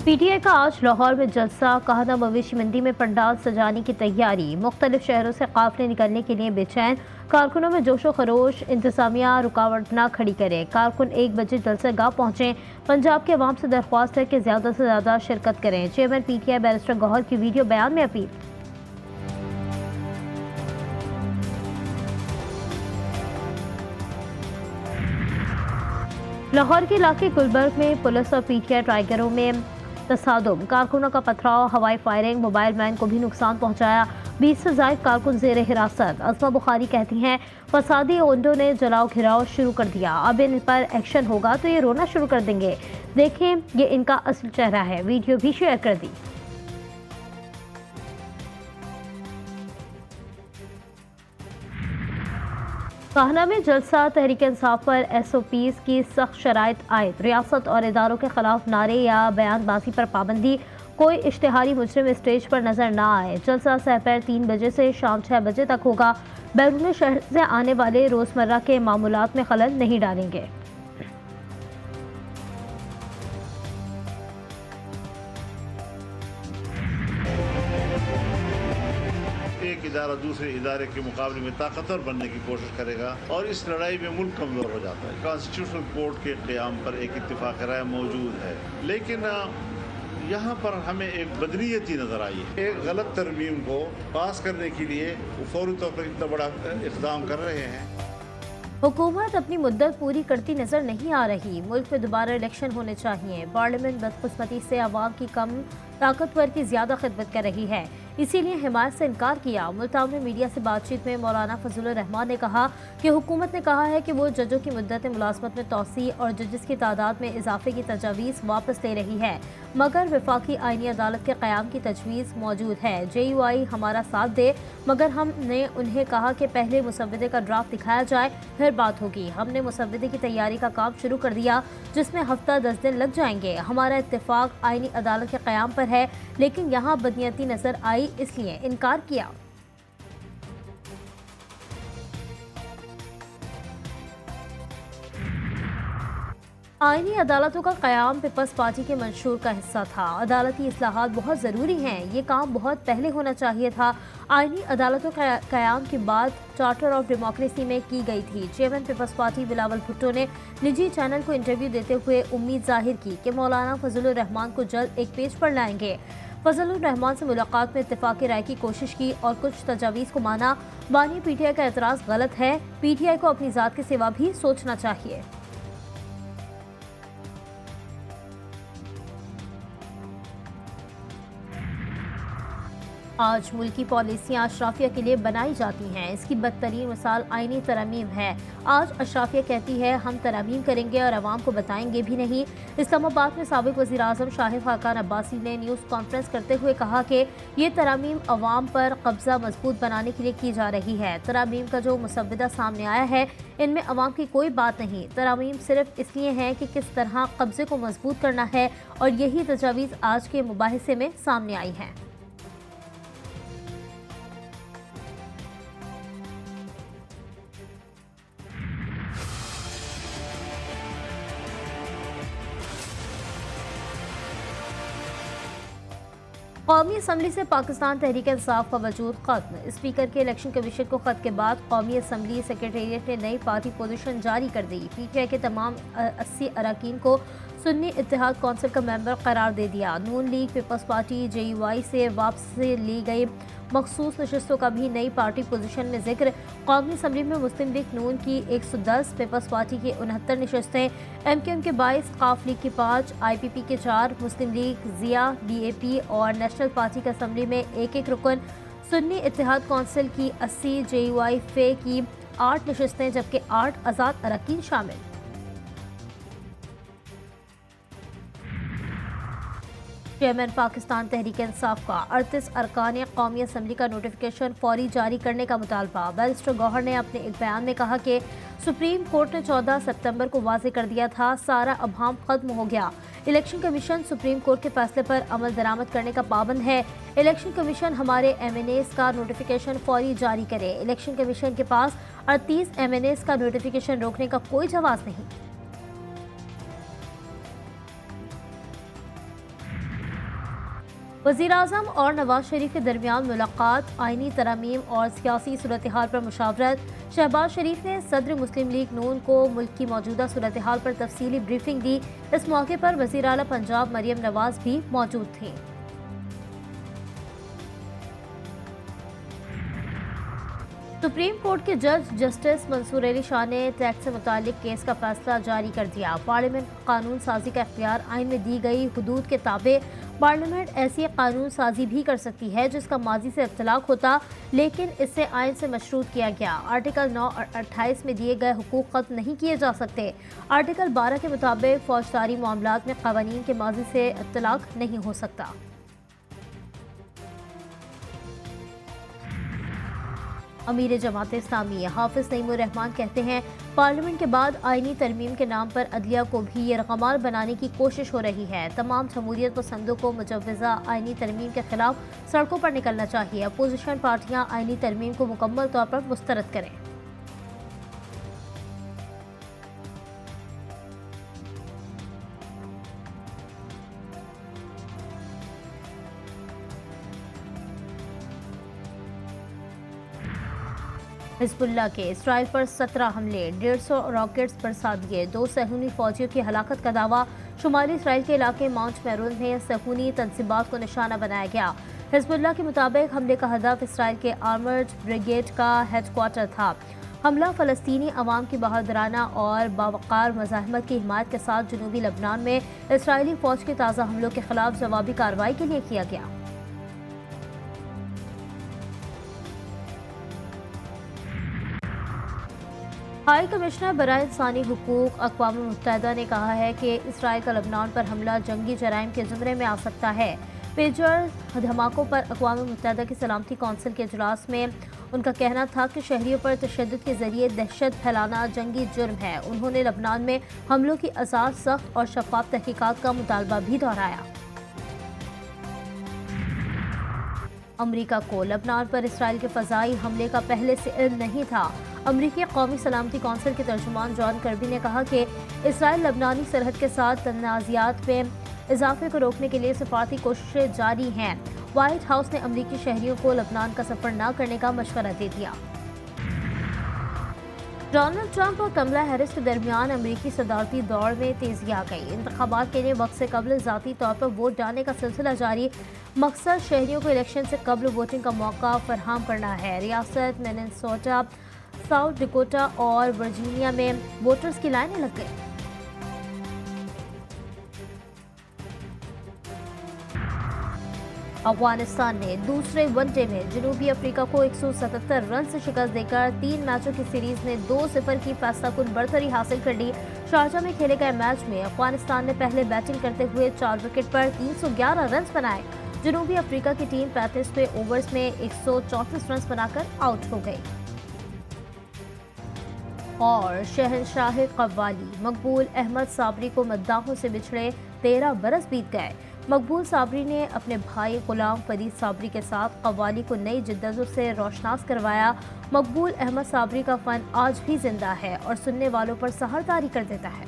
PTI का आज लाहौर में जलसा। कहना मवेशी मंडी में पंडाल सजाने की तैयारी। मुख्तलिफ शहरों से काफिले निकलने के लिए बेचैन। कारकुनों में जोशो खरोश। इंतजामिया रुकावट न खड़ी करे। कारकुन 1 बजे जलसेगाह पहुंचे। पंजाब के अवाम से दरख्वास्त है कि ज्यादा से ज्यादा शिरकत करें। चेयरमैन PTI बैरिस्टर गौहर की वीडियो बयान में अपील। लाहौर के इलाके गुलबर्ग में पुलिस और PTI टाइगरों में तसादुम। कारकुनों का पथराव, हवाई फायरिंग, मोबाइल वैन को भी नुकसान पहुंचाया। 20 से ज्यादा कारकुन जेर हिरासत। अस्मा बुखारी कहती हैं, फसादी ओंडों ने जलाओ घिराव शुरू कर दिया। अब इन पर एक्शन होगा तो ये रोना शुरू कर देंगे। देखें, ये इनका असल चेहरा है। वीडियो भी शेयर कर दी। काहना में जलसा। तहरीक इंसाफ पर SOPs की सख्त शराइत आयद। रियासत और इदारों के खिलाफ नारे या बयानबाजी पर पाबंदी। कोई इश्तिहारी मुजरिम स्टेज पर नजर न आए। जलसा दोपहर 3 बजे से शाम 6 बजे तक होगा। बैरून शहर से आने वाले रोजमर्रा के मामूलात में खलल नहीं डालेंगे। एक इदारा दूसरे इदारे के मुकाबले में ताकतवर बनने की कोशिश करेगा और इस लड़ाई में मुल्क कमजोर हो जाता है। कॉन्स्टिट्यूशनल कोर्ट के क़याम पर एक इत्तिफाक राय मौजूद है, लेकिन यहाँ पर हमें एक बदनीयती नज़र आई है। एक गलत तरमीम को पास करने के लिए वो फौरी तौर पर इतना बड़ा इक़दाम कर रहे हैं। हुकूमत अपनी मुद्दत पूरी करती नजर नहीं आ रही। मुल्क में दोबारा इलेक्शन होने चाहिए। पार्लियामेंट बदकिस्मती से अवाम की कम, ताकतवर की ज्यादा खिदमत कर रही है, इसीलिए हिमायत से इनकार किया। मुल्तान में मीडिया से बातचीत में मौलाना फजलुर रहमान ने कहा कि हुकूमत ने कहा है कि वो जजों की मुद्दत मुलाजमत में तोसी और जजेस की तादाद में इजाफे की तजावीज़ वापस ले रही है, मगर वफाकी आईनी अदालत के क़याम की तजवीज़ मौजूद है। JUI हमारा साथ दे, मगर हमने उन्हें कहा कि पहले मुसव्वदे का ड्राफ्ट दिखाया जाए, फिर बात होगी। हमने मुसव्वदे की तैयारी का काम शुरू कर दिया, जिसमें हफ्ता 10 दिन लग जाएंगे। हमारा इत्तेफाक आईनी अदालत के क़याम पर है, लेकिन यहाँ बदनीयती नजर आई, इसलिए इनकार किया। आईनी अदालतों का क़याम पीपल्स पार्टी के मंशूर का हिस्सा था। अदालती इस्लाहात बहुत ज़रूरी हैं, ये काम बहुत पहले होना चाहिए था। आईनी अदालतों का क़याम की बात चार्टर ऑफ डेमोक्रेसी में की गई थी। चेयरमैन पीपल्स पार्टी बिलावल भुट्टो ने निजी चैनल को इंटरव्यू देते हुए उम्मीद जाहिर की कि मौलाना फजलुर रहमान को जल्द एक पेज पर लाएंगे। फजलुर रहमान से मुलाकात में इत्तेफाक राय की कोशिश की और कुछ तजावीज़ को माना। बानी PTI का एतराज़ गलत है। PTI को अपनी ज़ात के सिवा भी सोचना चाहिए। आज मुल्की पॉलिसियाँ अशराफिया के लिए बनाई जाती हैं। इसकी बदतरीन मिसाल आईनी तरमीम है। आज अशराफिया कहती है हम तरमीम करेंगे और अवाम को बताएंगे भी नहीं। इस्लामाबाद में साबिक वज़ीर आज़म शाहिद खाकान अब्बासी ने न्यूज़ कॉन्फ्रेंस करते हुए कहा कि ये तरमीम अवाम पर कब्ज़ा मजबूत बनाने के लिए की जा रही है। तरमीम का जो मुसव्वदा सामने आया है, इनमें अवाम की कोई बात नहीं। तरमीम सिर्फ इसलिए है कि किस तरह कब्ज़े को मजबूत करना है, और यही तजावीज़ आज के मुबाहिसे में सामने आई हैं। कौमी असम्बली से पाकिस्तान तहरीक इंसाफ का वजूद खत्म। स्पीकर के इलेक्शन कमीशन को खत के बाद कौमी असम्बली सेक्रेटेरिएट ने नई पार्टी पोजीशन जारी कर दी। PTI के तमाम 80 अरकान को सुन्नी इत्तेहाद कौंसिल का मेंबर करार दे दिया। नून लीग, पीपल्स पार्टी, JUI से वापस ली गई मखसूस नशस्तों का भी नई पार्टी पोजीशन में जिक्र। कौमी असम्बली में मुस्लिम लीग नून की 110, पीपल्स पार्टी की 69 नशस्तें, MQM के 22, काफ लीग की 5, IPP के 4, मुस्लिम लीग, ज़िया, DAP और नेशनल पार्टी की असम्बली में एक रुकन, सुन्नी इत्तेहाद कौंसिल की 80, JUI फे की 8 नशस्तें, जबकि 8 आज़ाद अरकान शामिल। चेयरमैन पाकिस्तान तहरीक इंसाफ का 38 अरकान कौमी असम्बली का नोटिफिकेशन फौरी जारी करने का मुतालबा। बैरिस्टर गौहर ने अपने एक बयान में कहा कि सुप्रीम कोर्ट ने 14 सितंबर को वाज़ेह कर दिया था, सारा अबहाम खत्म हो गया। इलेक्शन कमीशन सुप्रीम कोर्ट के फैसले पर अमल दरामद करने का पाबंद है। इलेक्शन कमीशन हमारे MNAs का नोटिफिकेशन फौरी जारी करे। इलेक्शन कमीशन के पास 38 MNAs का नोटिफिकेशन रोकने का कोई जवाब नहीं। वज़ीर-ए-आज़म और नवाज शरीफ के दरमियान मुलाकात, आइनी तरामीम और सियासी सूरत-ए-हाल पर मुशावरत। शहबाज शरीफ ने सदर मुस्लिम लीग नून को मुल्क की मौजूदा सूरत-ए-हाल पर तफसीली ब्रीफिंग दी। इस मौके पर वज़ीर आला पंजाब मरियम नवाज भी मौजूद थीं। सुप्रीम कोर्ट के जज जस्टिस मंसूर अली शाह ने टैक्स से मुतालिक केस का फैसला जारी कर दिया। पार्लियामेंट कानून साजी का इख्तियार आइन में दी गई हुदूद के ताबे पार्लियामेंट ऐसी कानून साजी भी कर सकती है जिसका माजी से इख्तलाफ होता, लेकिन इससे आइन से मशरूत किया गया। आर्टिकल 9 और 28 में दिए गए हुकूक खत्म नहीं किए जा सकते। आर्टिकल 12 के मुताबिक फौजदारी मामलात में कवानीन के माजी से इख्तलाफ नहीं हो सकता। अमीर जमात इस्लामी हाफिज नईमुर रहमान कहते हैं, पार्लियामेंट के बाद आईनी तरमीम के नाम पर अदलिया को भी यरगमाल बनाने की कोशिश हो रही है। तमाम जमहूरियत पसंदों को मुजव्वज़ा आईनी तरमीम के खिलाफ सड़कों पर निकलना चाहिए। अपोजिशन पार्टियां आईनी तरमीम को मुकम्मल तौर पर मुस्तरद करें। हिजबुल्लाह के इसराइल पर 17 हमले, 150 रॉकेट्स बरसा दिए। 2 सहूनी फौजियों की हलाकत का दावा। शुमाली इसराइल के इलाके माउंट मैरून में सहूनी तंजीबात को निशाना बनाया गया। हिजबुल्लाह के मुताबिक हमले का हदफ इसराइल के आर्मर्ड ब्रिगेड का हेडक्वार्टर था। हमला फ़लस्तीनी अवाम की बहादुराना और बावकार मज़ाहमत की हिमायत के साथ जनूबी लबनान में इसराइली फ़ौज के ताज़ा हमलों के खिलाफ जवाबी कार्रवाई के लिए किया गया। हाई कमिश्नर बराए इंसानी हुकूक अक़वाम मुत्तहिदा ने कहा है कि इसराइल का लबनान पर हमला जंगी जराइम के ज़ुमरे में आ सकता है। पेजर धमाकों पर अक़वाम मुत्तहिदा की सलामती कौंसिल के इजलास में उनका कहना था कि शहरियों पर तशद्दुद के ज़रिए दहशत फैलाना जंगी जुर्म है। उन्होंने लबनान में हमलों की आज़ाद, सख्त और शफाफ तहकीकात का मुतालबा भी दोहराया। अमरीका को लबनान पर इसराइल के फ़ज़ाई हमले का पहले से इल्म नहीं था। अमरीकी कौमी सलामती कौंसिल के तर्जुमान जॉन कर्बी ने कहा कि इसराइल लबनानी सरहद के साथ तनाज़ात में इजाफे को रोकने के लिए सफारती कोशिशें जारी हैं। व्हाइट हाउस ने अमरीकी शहरियों को लबनान का सफ़र न करने का मशवरा दे दिया। डोनाल्ड ट्रंप और कमला हैरिस के दरमियान अमरीकी सदारती दौड़ में तेजी आ गई। इंतखाबात के लिए वक्त से कबल ज़ाती तौर पर वोट डालने का सिलसिला जारी। मकसद शहरियों को इलेक्शन से कबल वोटिंग का मौका फराहम करना है। रियासत मिनेसोटा, साउथ डकोटा और वर्जीनिया में वोटर्स की लाइनें लग गई। अफगानिस्तान ने दूसरे वनडे में जनूबी अफ्रीका को 177 रन से शिकस्त देकर 3 मैचों की सीरीज में 2-0 की फैसलाकुन बढ़तरी हासिल कर ली। शारजा में खेले गए मैच में अफगानिस्तान ने पहले बैटिंग करते हुए 4 विकेट पर 311 रन बनाए। जनूबी अफ्रीका की टीम 35वें ओवर्स में 134 रन बनाकर आउट हो गई। और शहंशाह कव्वाली मकबूल अहमद साबरी को मद्दाहों से बिछड़े 13 बरस बीत गए। मकबूल साबरी ने अपने भाई गुलाम फरीद साबरी के साथ कव्वाली को नई जिद्दतों से रोशनास करवाया। मकबूल अहमद साबरी का फ़न आज भी जिंदा है और सुनने वालों पर सहरदारी कर देता है।